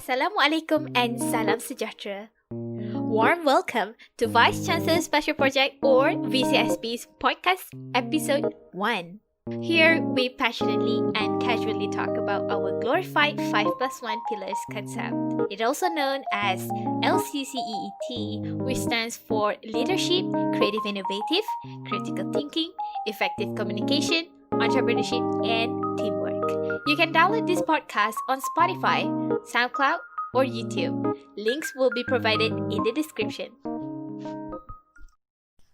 Assalamualaikum and salam sejahtera. Warm welcome to Vice Chancellor Special Project or VCSP's podcast episode 1. Here we passionately and casually talk about our glorified 5+1 pillars concept. It also known as LCCEET, which stands for Leadership, Creative Innovative, Critical Thinking, Effective Communication, Entrepreneurship, and Teamwork. You can download this podcast on Spotify, SoundCloud, or YouTube. Links will be provided in the description.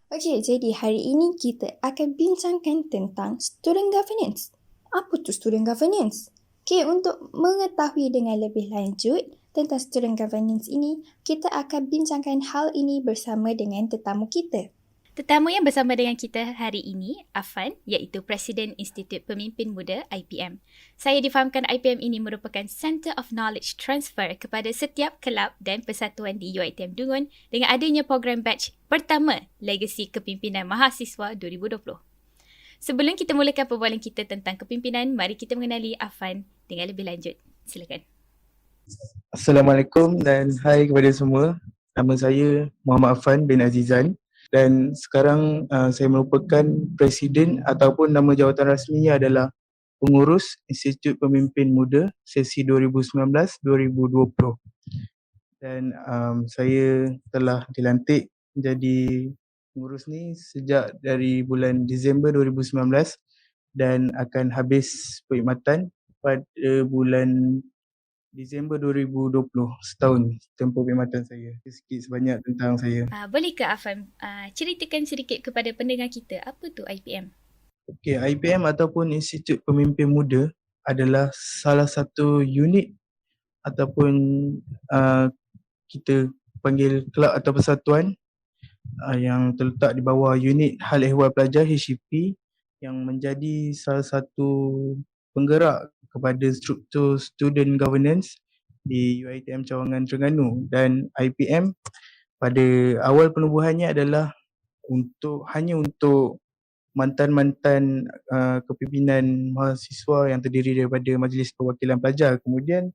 Okey, jadi hari ini kita akan bincangkan tentang student governance. Apa tu student governance? Okey, untuk mengetahui dengan lebih lanjut tentang student governance ini, kita akan bincangkan hal ini bersama dengan tetamu kita. Tetamu yang bersama dengan kita hari ini, Afan, iaitu Presiden Institut Pemimpin Muda IPM. Saya difahamkan IPM ini merupakan Center of Knowledge Transfer kepada setiap kelab dan persatuan di UiTM Dungun dengan adanya program batch pertama Legasi Kepimpinan Mahasiswa 2020. Sebelum kita mulakan perbualan kita tentang kepimpinan, mari kita mengenali Afan dengan lebih lanjut. Silakan. Assalamualaikum dan hai kepada semua. Nama saya Muhammad Afan bin Azizan. Dan sekarang saya merupakan Presiden ataupun nama jawatan rasminya adalah Pengurus Institut Pemimpin Muda sesi 2019-2020. Dan saya telah dilantik menjadi pengurus ni sejak dari bulan Disember 2019 dan akan habis perkhidmatan pada bulan Disember 2020, setahun tempoh perkhidmatan saya. Sikit sebanyak tentang saya. Boleh ke Afan ceritakan sedikit kepada pendengar kita, apa tu IPM? Okey, IPM ataupun Institut Pemimpin Muda adalah salah satu unit ataupun kita panggil kelab atau persatuan yang terletak di bawah unit Hal Ehwal Pelajar HEP yang menjadi salah satu penggerak kepada struktur student governance di UiTM Cawangan Terengganu. Dan IPM pada awal penubuhannya adalah hanya untuk mantan-mantan kepimpinan mahasiswa yang terdiri daripada Majlis Perwakilan Pelajar. Kemudian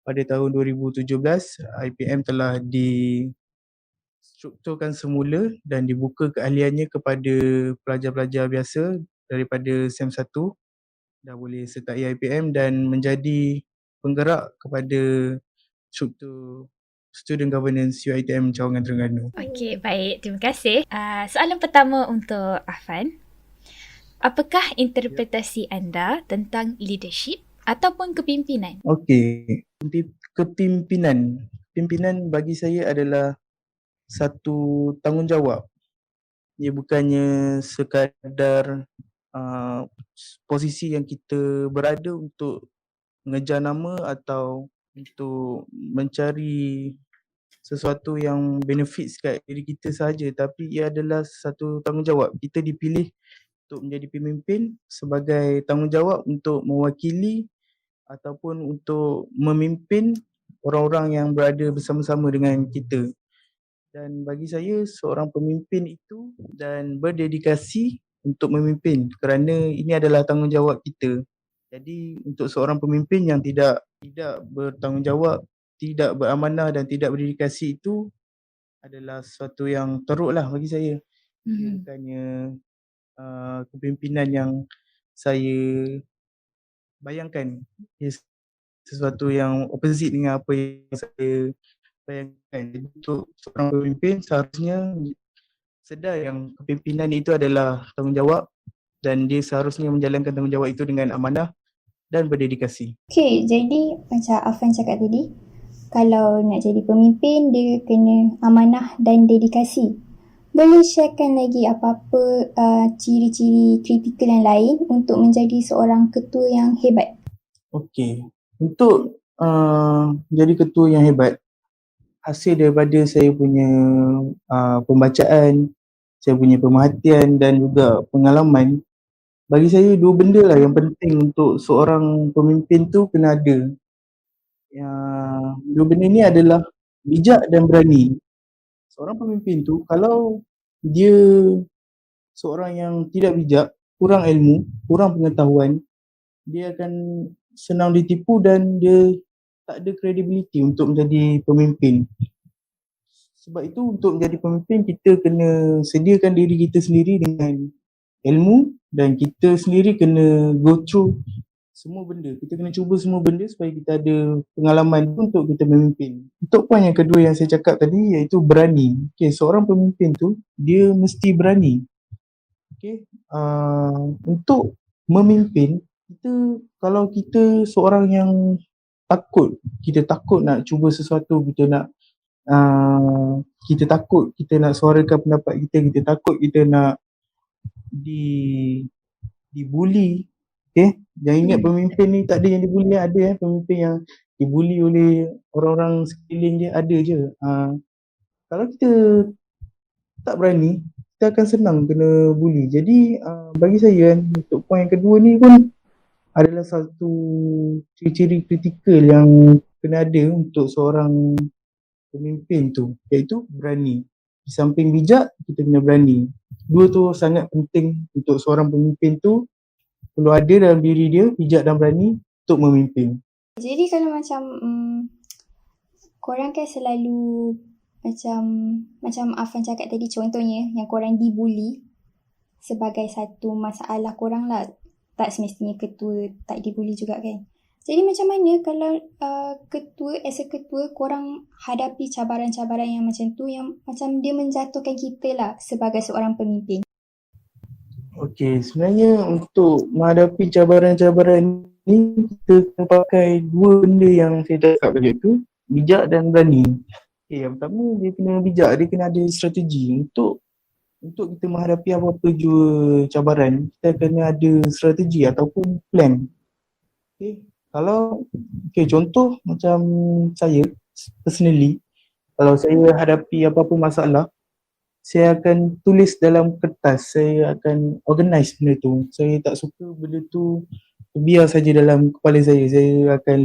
pada tahun 2017 IPM telah distrukturkan semula dan dibuka keahliannya kepada pelajar-pelajar biasa daripada SEM 1 dah boleh sertai IPM dan menjadi penggerak kepada struktur student governance UiTM Cawangan Terengganu. Okey, baik. Terima kasih. Soalan pertama untuk Afan. Apakah interpretasi anda tentang leadership ataupun kepimpinan? Okey, kepimpinan. Kepimpinan bagi saya adalah satu tanggungjawab. Ia bukannya sekadar posisi yang kita berada untuk mengejar nama atau untuk mencari sesuatu yang benefit kat diri kita sahaja, tapi ia adalah satu tanggungjawab. Kita dipilih untuk menjadi pemimpin sebagai tanggungjawab untuk mewakili ataupun untuk memimpin orang-orang yang berada bersama-sama dengan kita. Dan bagi saya seorang pemimpin itu dan berdedikasi untuk memimpin kerana ini adalah tanggungjawab kita. Jadi untuk seorang pemimpin yang tidak bertanggungjawab, tidak beramanah dan tidak berdedikasi itu adalah sesuatu yang teruklah bagi saya. Bukannya kepimpinan yang saya bayangkan. Sesuatu yang opposite dengan apa yang saya bayangkan. Untuk seorang pemimpin seharusnya sedar yang kepimpinan itu adalah tanggungjawab dan dia seharusnya menjalankan tanggungjawab itu dengan amanah dan berdedikasi. Okey, jadi macam Afan cakap tadi, kalau nak jadi pemimpin dia kena amanah dan dedikasi. Boleh sharekan lagi apa-apa ciri-ciri kritikal yang lain untuk menjadi seorang ketua yang hebat? Okey, untuk jadi ketua yang hebat, hasil daripada saya punya pembacaan, saya punya pemerhatian dan juga pengalaman, bagi saya dua benda lah yang penting untuk seorang pemimpin tu kena ada. Dua benda ni adalah bijak dan berani. Seorang pemimpin tu kalau dia seorang yang tidak bijak, kurang ilmu, kurang pengetahuan, dia akan senang ditipu dan dia tak ada credibility untuk menjadi pemimpin. Sebab itu untuk menjadi pemimpin kita kena sediakan diri kita sendiri dengan ilmu dan kita sendiri kena go through semua benda. Kita kena cuba semua benda supaya kita ada pengalaman untuk kita memimpin. Untuk poin yang kedua yang saya cakap tadi iaitu berani. Okay, seorang pemimpin tu dia mesti berani. Okay, untuk memimpin kita, kalau kita seorang yang kita takut nak cuba sesuatu, kita takut kita nak suarakan pendapat kita takut kita nak dibuli. Okay, jangan ingat pemimpin ni tak ada yang dibuli, ada pemimpin yang dibuli oleh orang-orang sekeliling dia, ada je. Kalau kita tak berani, kita akan senang kena buli. Jadi bagi saya kan, untuk poin yang kedua ni pun adalah satu ciri-ciri kritikal yang kena ada untuk seorang pemimpin tu, iaitu berani. Di samping bijak, kita kena berani. Dua tu sangat penting untuk seorang pemimpin tu, perlu ada dalam diri dia, bijak dan berani untuk memimpin. Jadi kalau macam korang kan selalu macam Afan cakap tadi, contohnya yang korang dibuli sebagai satu masalah korang lah. Tak semestinya ketua tak dibuli juga kan. Jadi macam mana kalau as a ketua korang hadapi cabaran-cabaran yang macam tu, yang macam dia menjatuhkan kita lah sebagai seorang pemimpin? Okey, sebenarnya untuk menghadapi cabaran-cabaran ni kita kena pakai dua benda yang saya cakap tadi tu, bijak dan berani. Okey, yang pertama dia kena bijak, dia kena ada strategi untuk kita menghadapi apa-apa jua cabaran, kita kena ada strategi ataupun plan. Okey, contoh macam saya personally, kalau saya hadapi apa-apa masalah, saya akan tulis dalam kertas, saya akan organize benda tu. Saya tak suka benda tu biar saja dalam kepala saya akan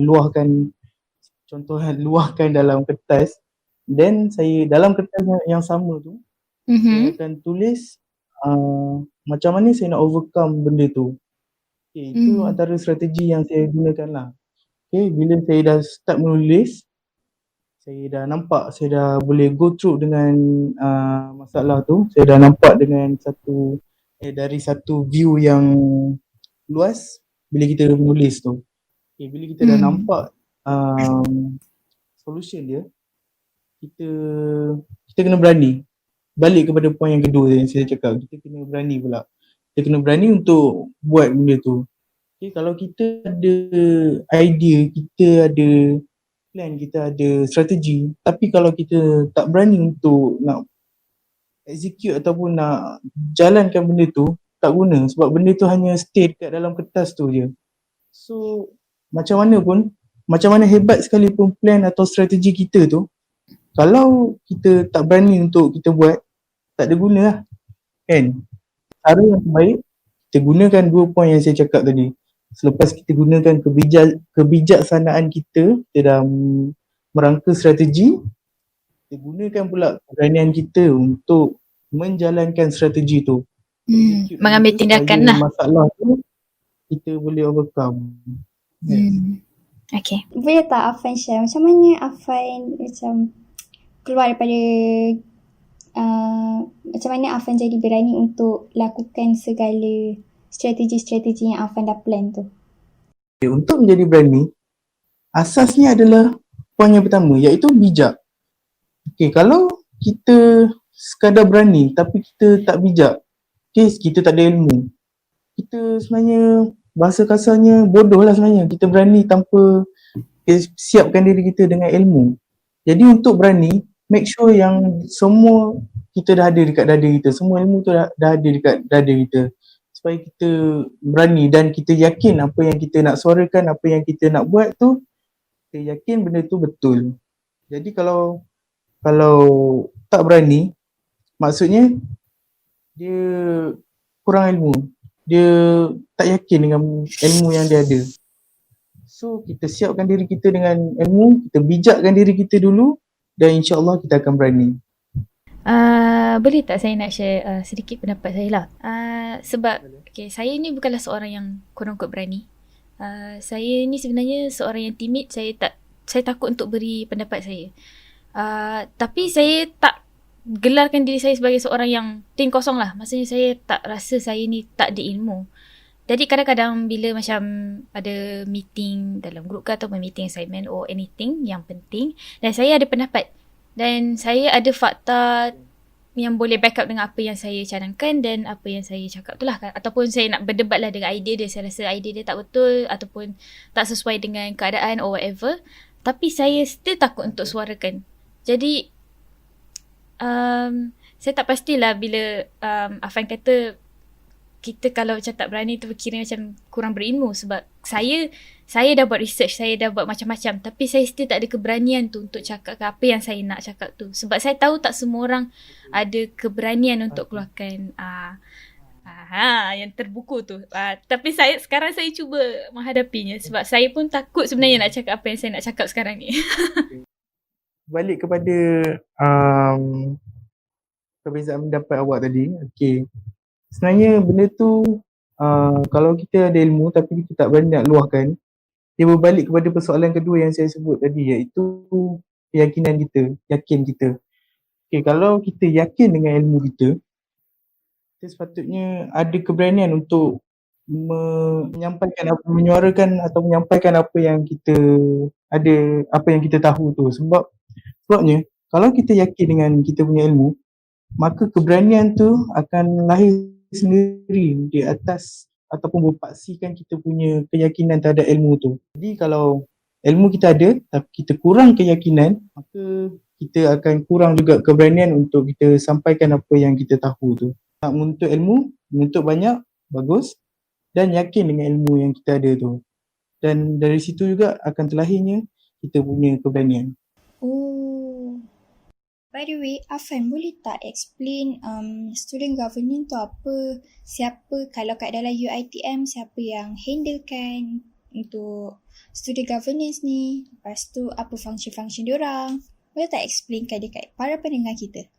luahkan dalam kertas. Then saya dalam kertas yang sama tu, saya akan tulis macam mana saya nak overcome benda tu. Okay, itu antara strategi yang saya gunakan lah. Okay, bila saya dah start menulis, saya dah nampak, saya dah boleh go through dengan masalah tu. Saya dah nampak dengan dari satu view yang luas bila kita menulis tu. Okay, bila kita dah nampak solution dia, kita kena berani. Balik kepada poin yang kedua yang saya cakap, kita kena berani pula. Kita kena berani untuk buat benda tu. Okay, kalau kita ada idea, kita ada plan, kita ada strategi, tapi kalau kita tak berani untuk nak execute ataupun nak jalankan benda tu, tak guna, sebab benda tu hanya stay dekat dalam kertas tu je. So macam mana hebat sekalipun plan atau strategi kita tu, kalau kita tak berani untuk kita buat, tak ada guna lah kan. Cara yang terbaik, kita gunakan dua poin yang saya cakap tadi. Selepas kita gunakan kebijaksanaan kita dalam merangka strategi, kita gunakan pula keberanian kita untuk menjalankan strategi tu. Mengambil tindakan lah. Masalah tu kita boleh overcome. Okay. Boleh tak Afan share macam mana Afan macam keluar daripada macam mana Afan jadi berani untuk lakukan segala strategi-strategi yang Afan dah plan tu? Okay, untuk menjadi berani, asasnya adalah poin yang pertama, iaitu bijak. Okay, kalau kita sekadar berani tapi kita tak bijak, okay, kita tak ada ilmu, kita sebenarnya bahasa kasarnya bodoh lah sebenarnya. Kita berani tanpa siapkan diri kita dengan ilmu. Jadi untuk berani, make sure yang semua kita dah ada dekat dada kita, semua ilmu tu dah ada dekat dada kita, supaya kita berani dan kita yakin apa yang kita nak suarakan, apa yang kita nak buat tu, kita yakin benda tu betul. Jadi kalau tak berani, maksudnya dia kurang ilmu, dia tak yakin dengan ilmu yang dia ada. So kita siapkan diri kita dengan ilmu, kita bijakkan diri kita dulu, dan insyaAllah kita akan berani. Boleh tak saya nak share sedikit pendapat saya lah. Sebab saya ni bukanlah seorang yang quote-unquote berani. Saya ni sebenarnya seorang yang timid. Saya saya takut untuk beri pendapat saya. Tapi saya tak gelarkan diri saya sebagai seorang yang tin kosong lah. Maksudnya saya tak rasa saya ni tak ada ilmu. Jadi kadang-kadang bila macam ada meeting dalam grup ke ataupun meeting assignment or anything yang penting, dan saya ada pendapat dan saya ada fakta yang boleh backup dengan apa yang saya cadangkan dan apa yang saya cakap tu lah kan. Ataupun saya nak berdebat lah dengan idea dia, saya rasa idea dia tak betul ataupun tak sesuai dengan keadaan or whatever, tapi saya still takut untuk suarakan. Jadi saya tak pastilah bila Afan kata kita kalau macam tak berani tu kira macam kurang berilmu, sebab saya dah buat research, saya dah buat macam-macam, tapi saya still tak ada keberanian tu untuk cakap apa yang saya nak cakap tu, sebab saya tahu tak semua orang ada keberanian untuk keluarkan yang terbuku tu. Tapi sekarang saya cuba menghadapinya, sebab saya pun takut sebenarnya nak cakap apa yang saya nak cakap sekarang ni. Balik kepada perbezaan pendapat awak tadi. Okay. Sebenarnya benda tu kalau kita ada ilmu tapi kita tak berani nak luahkan, dia berbalik kepada persoalan kedua yang saya sebut tadi, iaitu keyakinan kita, yakin kita. Okay, kalau kita yakin dengan ilmu kita sepatutnya ada keberanian untuk menyampaikan, menyuarakan atau menyampaikan apa yang kita ada, apa yang kita tahu tu. Sebabnya kalau kita yakin dengan kita punya ilmu, maka keberanian tu akan lahir sendiri di atas ataupun berpaksikan kita punya keyakinan terhadap ilmu tu. Jadi kalau ilmu kita ada tapi kita kurang keyakinan, maka kita akan kurang juga keberanian untuk kita sampaikan apa yang kita tahu tu. Nak menuntut ilmu, menuntut banyak, bagus, dan yakin dengan ilmu yang kita ada tu. Dan dari situ juga akan terlahirnya kita punya keberanian. Oh. By the way, Afan boleh tak explain student governance tu apa? Siapa, kalau kat dalam UiTM, siapa yang handlekan untuk student governance ni? Lepas tu apa function-function diorang? Boleh tak explainkan dekat para pendengar kita?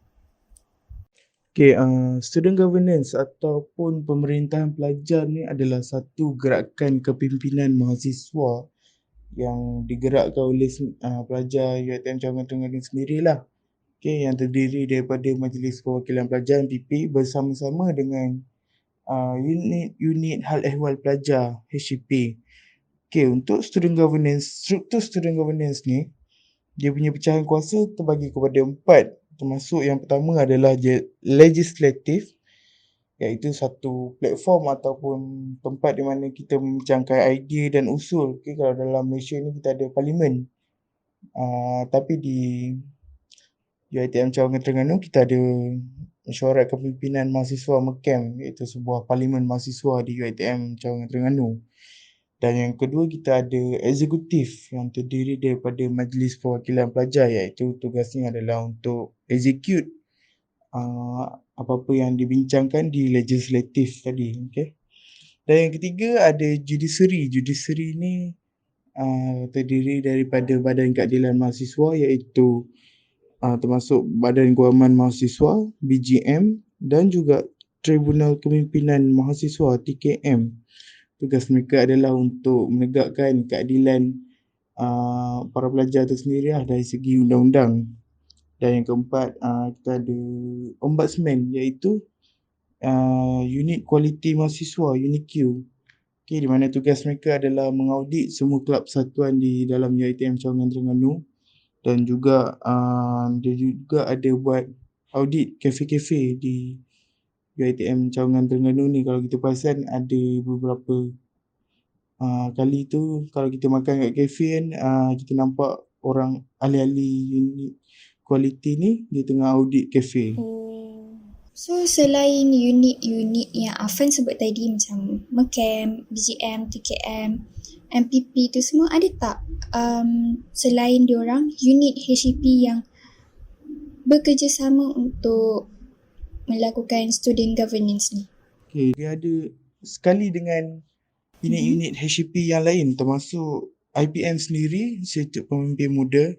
Okay, student governance ataupun pemerintahan pelajar ni adalah satu gerakan kepimpinan mahasiswa yang digerakkan oleh pelajar UiTM Cawangan Terengganu sendirilah. Okay, yang terdiri daripada Majlis Perwakilan Pelajar MPP bersama-sama dengan unit hal ehwal pelajar HEP. Okay, untuk student governance, struktur student governance ni, dia punya pecahan kuasa terbagi kepada 4, termasuk yang pertama adalah legislatif, iaitu satu platform ataupun tempat di mana kita membincangkan idea dan usul. Okay, kalau dalam Malaysia ni kita ada parlimen, tapi di UiTM Cawangan Terengganu kita ada Mesyuarat Kepimpinan Mahasiswa MEKEM, iaitu sebuah parlimen mahasiswa di UiTM Cawangan Terengganu. Dan yang kedua kita ada eksekutif yang terdiri daripada Majlis Perwakilan Pelajar, iaitu tugasnya adalah untuk execute apa-apa yang dibincangkan di legislatif tadi. Okay. Dan yang ketiga ada judiciary. Judiciary ni terdiri daripada Badan Keadilan Mahasiswa, iaitu termasuk Badan Guaman Mahasiswa BGM dan juga Tribunal Kepimpinan Mahasiswa TKM. Tugas mereka adalah untuk menegakkan keadilan para pelajar itu sendiri dari segi undang-undang. Dan yang keempat kita ada Ombudsman, iaitu Unit Kualiti Mahasiswa UNIQ. Okay, di mana tugas mereka adalah mengaudit semua kelab persatuan di dalam UiTM Cawangan Terengganu. Dan juga dia juga ada buat audit kafe-kafe di UiTM Cawangan Terengganu ni. Kalau kita perasan ada beberapa kali tu kalau kita makan kat kafe kan, kita nampak orang ahli-ahli unit kualiti ni dia tengah audit kafe. So selain unit-unit yang Afan sebut tadi macam MEKEM, BGM, TKM, MPP tu semua, ada tak selain diorang unit HEP yang bekerjasama untuk melakukan student governance ni? Okay, dia ada sekali dengan unit-unit HEP yang lain, termasuk IPM sendiri, Institut Pemimpin Muda,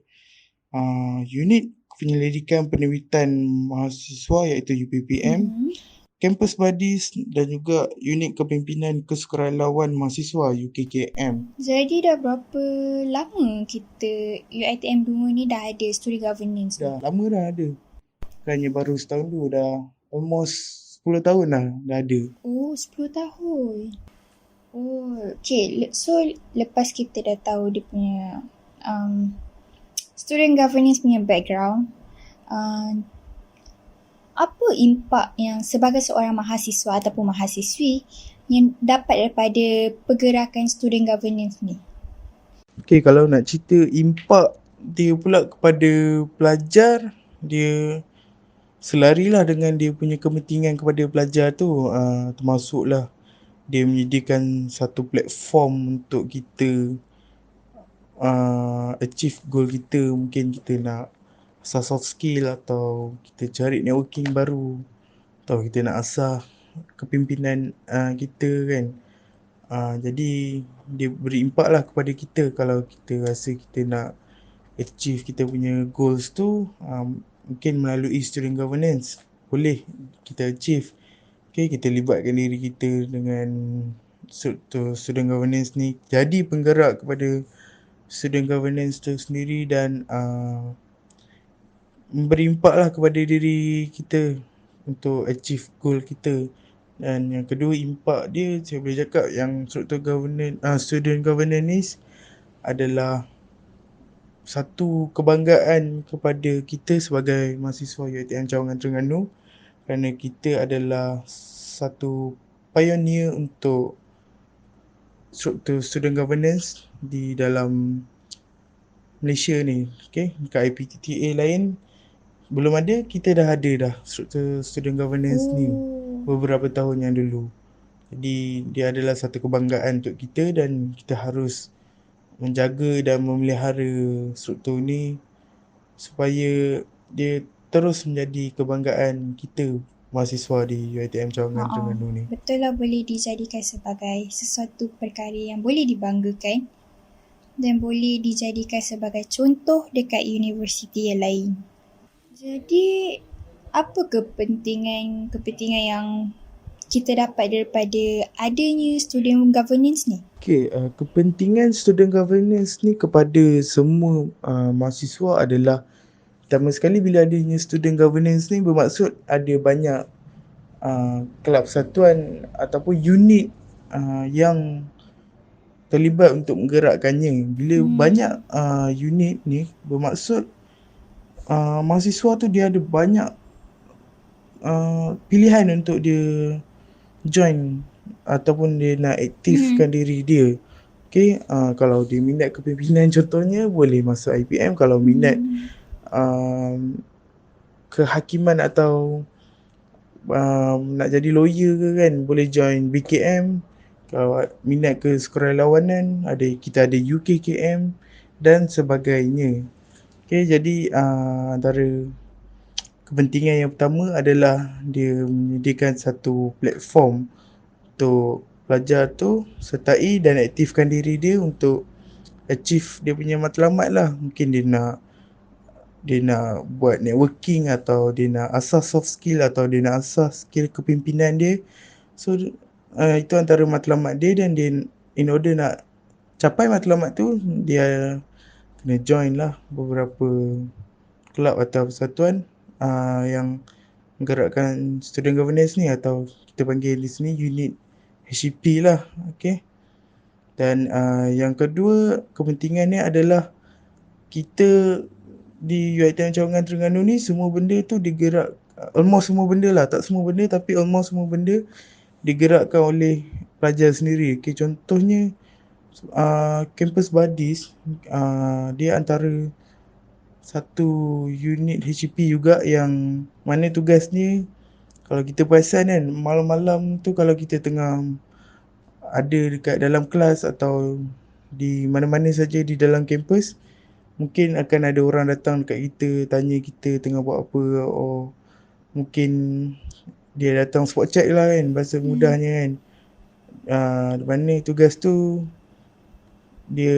unit penyelidikan penerbitan mahasiswa iaitu UPPM, Campus Buddies dan juga Unit Kepimpinan Kesukarelawan Mahasiswa UKKM. Jadi dah berapa lama kita UiTM 2 ni dah ada student governance ni? Dah lama dah ada. Bukannya baru setahun dulu, dah almost 10 tahun dah ada. Oh, 10 tahun. Oh, okay. So, lepas kita dah tahu dia punya student governance punya background, apa impak yang sebagai seorang mahasiswa ataupun mahasiswi yang dapat daripada pergerakan student governance ni? Okay, kalau nak cerita impak dia pula kepada pelajar, dia selarilah dengan dia punya kepentingan kepada pelajar tu. Termasuklah dia menyediakan satu platform untuk kita achieve goal kita. Mungkin kita nak asah soft skill atau kita cari networking baru atau kita nak asah kepimpinan kita kan. Jadi dia beri impak lah kepada kita kalau kita rasa kita nak achieve kita punya goals tu, mungkin melalui student governance boleh kita achieve. Okay, kita libatkan diri kita dengan student governance ni, jadi penggerak kepada student governance tu sendiri dan memberi impak lah kepada diri kita untuk achieve goal kita. Dan yang kedua impak dia, saya boleh cakap yang student governance ni adalah satu kebanggaan kepada kita sebagai mahasiswa UiTM Cawangan Terengganu, kerana kita adalah satu pioneer untuk struktur student governance di dalam Malaysia ni. Okay, dekat IPTTA lain belum ada, kita dah ada dah struktur student governance ni beberapa tahun yang dulu. Jadi dia adalah satu kebanggaan untuk kita dan kita harus menjaga dan memelihara struktur ni supaya dia terus menjadi kebanggaan kita mahasiswa di UiTM Cawangan Terengganu ni. Betul lah, boleh dijadikan sebagai sesuatu perkara yang boleh dibanggakan dan boleh dijadikan sebagai contoh dekat universiti yang lain. Jadi, apa kepentingan yang kita dapat daripada adanya student governance ni? Okay, kepentingan student governance ni kepada semua mahasiswa adalah, pertama sekali bila adanya student governance ni bermaksud ada banyak kelab persatuan ataupun unit yang terlibat untuk menggerakkannya. Bila banyak unit ni bermaksud mahasiswa tu dia ada banyak pilihan untuk dia join ataupun dia nak aktifkan diri dia. Okay, kalau dia minat kepimpinan contohnya boleh masuk IPM. Kalau minat kehakiman atau nak jadi lawyer ke kan, boleh join BKM. Kalau minat ke sukarelawanan, kita ada UKKM dan sebagainya. Okay, jadi antara kepentingan yang pertama adalah dia menyediakan satu platform untuk pelajar tu sertai dan aktifkan diri dia untuk achieve dia punya matlamat lah. Mungkin dia nak buat networking atau dia nak asah soft skill atau dia nak asah skill kepimpinan dia. So itu antara matlamat dia, dan dia in order nak capai matlamat tu dia kena join lah beberapa kelab atau persatuan yang menggerakkan student governance ni, atau kita panggil di sini unit HCP lah. Okay. Dan yang kedua kepentingannya adalah kita di UiTM Cawangan Terengganu ni semua benda tu digerak, almost semua benda lah, tak semua benda tapi almost semua benda digerakkan oleh pelajar sendiri. Okay, contohnya Campus Buddies, dia antara satu unit HCP juga yang mana tugasnya, kalau kita perasan kan, malam-malam tu kalau kita tengah ada dekat dalam kelas atau di mana-mana saja di dalam kampus, mungkin akan ada orang datang dekat kita, tanya kita tengah buat apa, or mungkin dia datang spot check lah kan, bahasa mudahnya kan. Mana tugas tu dia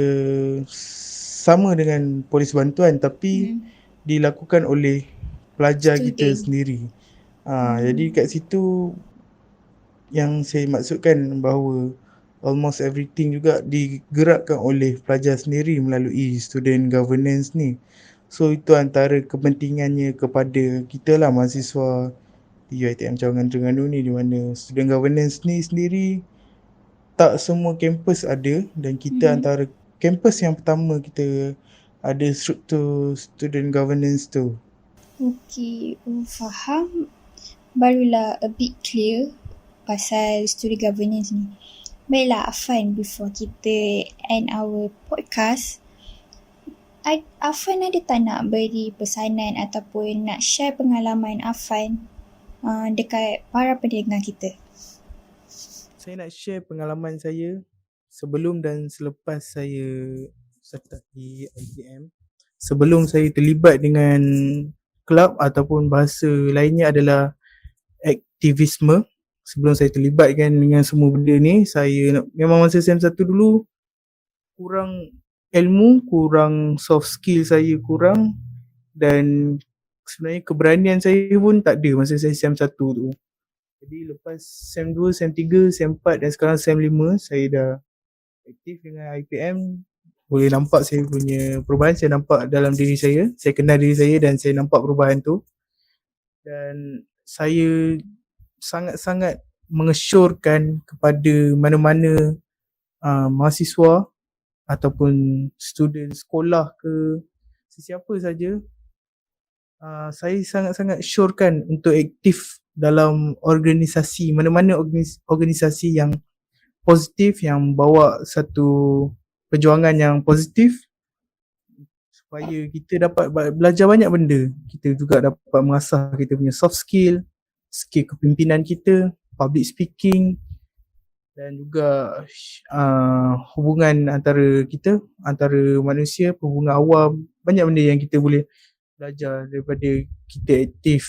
sama dengan polis bantuan tapi dilakukan oleh pelajar kita sendiri. Jadi kat situ yang saya maksudkan bahawa almost everything juga digerakkan oleh pelajar sendiri melalui student governance ni. So itu antara kepentingannya kepada kita lah mahasiswa di UiTM Cawangan Terengganu ni, di mana student governance ni sendiri tak semua kampus ada, dan kita antara kampus yang pertama kita ada struktur student governance tu. Okay, faham. Barulah a bit clear pasal student governance ni. Baiklah Afan, before kita end our podcast, Afan ada tak nak beri pesanan ataupun nak share pengalaman Afan dekat para pendengar kita? Saya nak share pengalaman saya sebelum dan selepas saya start di ITM. Sebelum saya terlibat dengan kelab ataupun bahasa lainnya adalah aktivisme. Sebelum saya terlibatkan dengan semua benda ni, saya memang masa SEM 1 dulu kurang ilmu, kurang soft skill saya kurang, dan sebenarnya keberanian saya pun tak ada masa saya SEM 1 tu. Jadi lepas SEM 2, SEM 3, SEM 4 dan sekarang SEM 5, saya dah aktif dengan IPM. Boleh nampak saya punya perubahan, saya nampak dalam diri saya kenal diri saya dan saya nampak perubahan tu. Dan saya sangat-sangat mengesyorkan kepada mana-mana mahasiswa ataupun student sekolah ke sesiapa saja, saya sangat-sangat syorkan untuk aktif dalam organisasi, mana-mana organisasi yang positif, yang bawa satu perjuangan yang positif, supaya kita dapat belajar banyak benda. Kita juga dapat mengasah kita punya soft skill, skill kepimpinan kita, public speaking, dan juga hubungan antara kita, antara manusia, hubungan awam. Banyak benda yang kita boleh belajar daripada kita aktif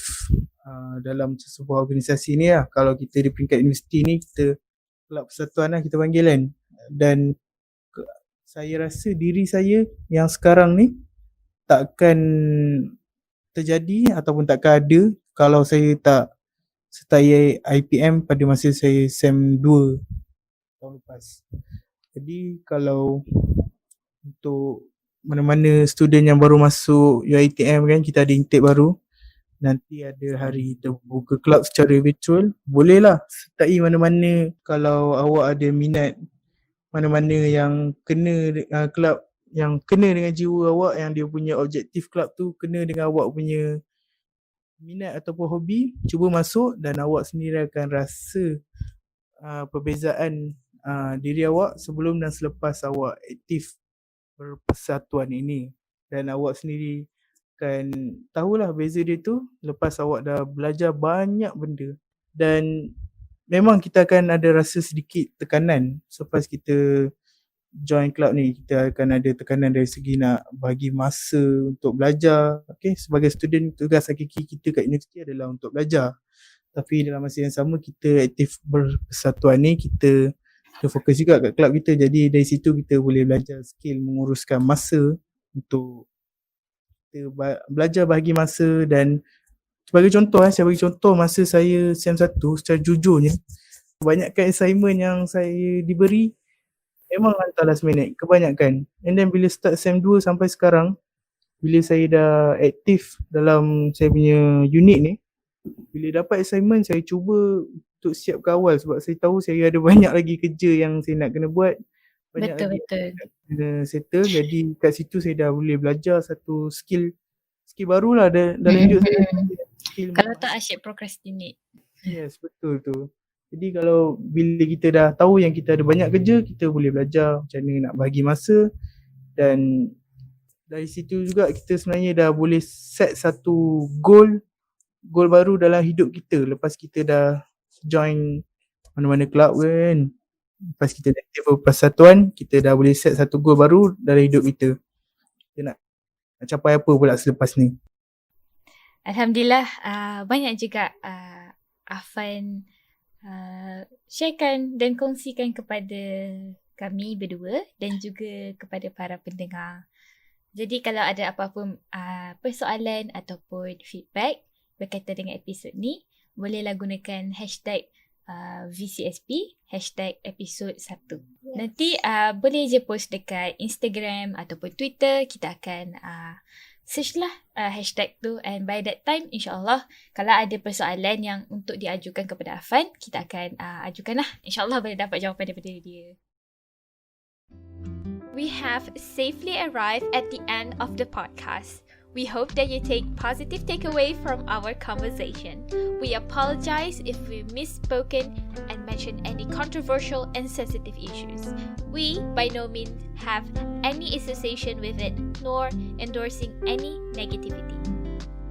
dalam sebuah organisasi ni lah. Kalau kita di peringkat universiti ni, kita kelab persatuan lah kita panggil kan. Dan saya rasa diri saya yang sekarang ni takkan terjadi ataupun takkan ada kalau saya tak sertai IPM pada masa saya SEM 2 tahun lepas. Jadi kalau untuk mana-mana student yang baru masuk UiTM kan, kita ada intake baru, nanti ada hari terbuka kelab secara virtual, bolehlah sertai mana-mana. Kalau awak ada minat mana-mana yang kena kelab yang kena dengan jiwa awak, yang dia punya objektif kelab tu kena dengan awak punya minat ataupun hobi, cuba masuk dan awak sendiri akan rasa perbezaan diri awak sebelum dan selepas awak aktif berpersatuan ini. Dan awak sendiri akan tahulah beza dia tu lepas awak dah belajar banyak benda. Dan memang kita akan ada rasa sedikit tekanan selepas kita join club ni. Kita akan ada tekanan dari segi nak bagi masa untuk belajar. Okay, sebagai student, tugas hakiki kita kat universiti adalah untuk belajar. Tapi dalam masa yang sama, kita aktif berpersatuan ni, kita fokus juga kat club kita. Jadi dari situ kita boleh belajar skill menguruskan masa untuk kita belajar bahagi masa. Dan sebagai contoh, saya bagi contoh masa saya SEM 1, secara jujurnya, kebanyakan assignment yang saya diberi memang hantar last minute, kebanyakan. And then bila start SEM 2 sampai sekarang, bila saya dah aktif dalam saya punya unit ni, bila dapat assignment, saya cuba untuk siap ke awal sebab saya tahu saya ada banyak lagi kerja yang saya nak kena buat, banyak lagi nak kena settle. Jadi kat situ saya dah boleh belajar satu skill barulah dalam hidup saya. Kalau tak asyik procrastinate. Yes, betul tu. Jadi kalau bila kita dah tahu yang kita ada banyak kerja, kita boleh belajar macam mana nak bagi masa. Dan dari situ juga kita sebenarnya dah boleh set satu goal baru dalam hidup kita. Lepas kita dah join mana-mana club kan, lepas kita dah aktif persatuan, kita dah boleh set satu goal baru dalam hidup kita. Kita nak capai apa pula selepas ni. Alhamdulillah, banyak juga Afan sharekan dan kongsikan kepada kami berdua dan juga kepada para pendengar. Jadi kalau ada apa-apa persoalan ataupun feedback berkaitan dengan episod ni, bolehlah gunakan hashtag VCSP, hashtag episod 1. Yes. Nanti boleh je post dekat Instagram ataupun Twitter. Kita akan search lah hashtag tu, and by that time insyaAllah kalau ada persoalan yang untuk diajukan kepada Afan, kita akan ajukan lah. InsyaAllah boleh dapat jawapan daripada dia. We have safely arrived at the end of the podcast. We hope that you take positive takeaway from our conversation. We apologize if we misspoken and mentioned any controversial and sensitive issues. We by no means have any association with it, nor endorsing any negativity.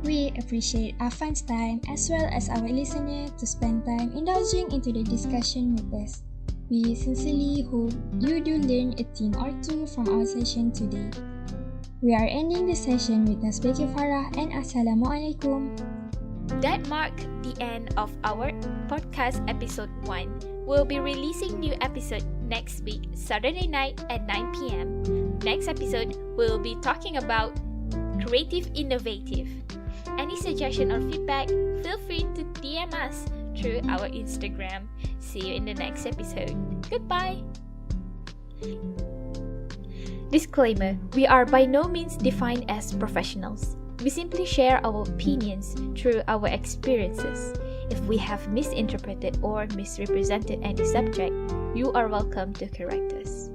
We appreciate Afan's time as well as our listener to spend time indulging into the discussion with us. We sincerely hope you do learn a thing or two from our session today. We are ending the session with Nasbeki Farah and Assalamualaikum. That marked the end of our podcast episode 1. We'll be releasing new episode next week, Saturday night at 9 p.m. Next episode, we'll be talking about creative innovative. Any suggestion or feedback, feel free to DM us through our Instagram. See you in the next episode. Goodbye. Disclaimer, we are by no means defined as professionals. We simply share our opinions through our experiences. If we have misinterpreted or misrepresented any subject, you are welcome to correct us.